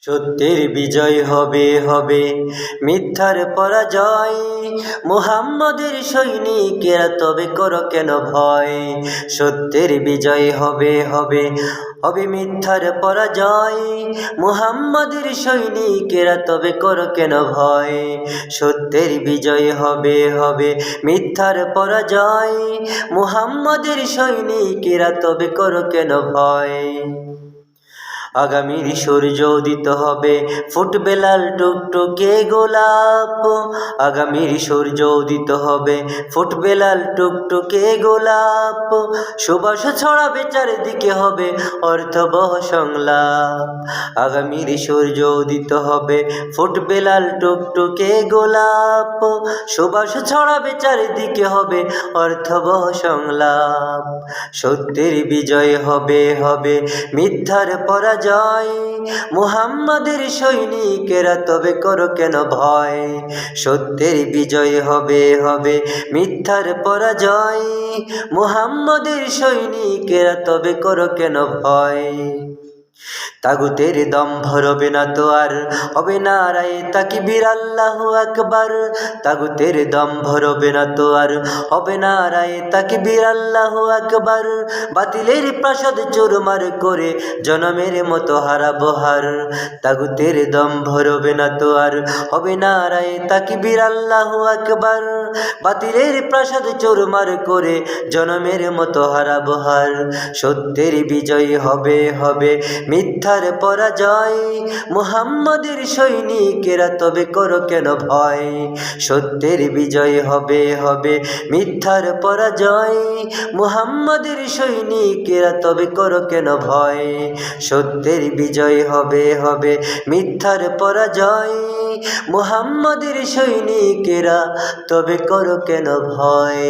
সত্যের বিজয় হবে হবে, মিথ্যার পরাজয়। মুহাম্মদের সৈনিকেরা তবে করো কেন ভয়। সত্যের বিজয় হবে হবে, হবে মিথ্যার পরাজয়। মুহাম্মদের সৈনিকেরা তবে করো কেন ভয়। সত্যের বিজয় হবে হবে, মিথ্যার পরাজয়। মুহাম্মদের সৈনিকেরা তবে করো কেন ভয়। আগামীর সূর্য উদিত হবে, ফুটবে লাল টুকটুকে গোলাপ। আগামীর সূর্য উদিত হবে, ফুটবে লাল টুকটুকে গোলাপ। সুবাস ছড়াবে চারিদিকে, হবে অর্থবহ সংলাপ। আগামীর সূর্য উদিত হবে, ফুটবে লাল টুকটুকে গোলাপ। সুবাস ছড়াবে চারিদিকে, হবে অর্থবহ সংলাপ। সত্যের বিজয় হবে হবে, মিথ্যার পরাজয়। মুহাম্মদের সৈনিকেরা তবে করো কেন ভয়। সত্যের বিজয় হবে হবে, মিথ্যার পরাজয়। মুহাম্মদের সৈনিকেরা তবে করো কেন ভয়। তাগুতের দম্ভ রবে না তো আর, হবে নারায়ে তাকবীর আল্লাহু আকবার। তাগুতের দম্ভ রবে না তো আর, হবে নারায়ে তাকবীর আল্লাহু আকবার। বাতিলের প্রাসাদ চুরমার করে জনমের মতো হারাবো হার। তাগুতের দম্ভ রবে না তো আর, হবে নারায়ে তাকবীর আল্লাহু আকবার। বাতিলের প্রাসাদ চুরমার করে জনমের মতো হারাবো হার। সত্যের বিজয় হবে হবে, মিথ্যার পরাজয়। মুহাম্মদের সৈনিকেরা তবে করো কেন ভয়। সত্যের বিজয় হবে হবে, মিথ্যার পরাজয়। মুহাম্মদের সৈনিকেরা তবে করো কেন ভয়। সত্যের বিজয় হবে হবে, মিথ্যার পরাজয়। মুহাম্মদের সৈনিকেরা তবে করো কেন ভয়।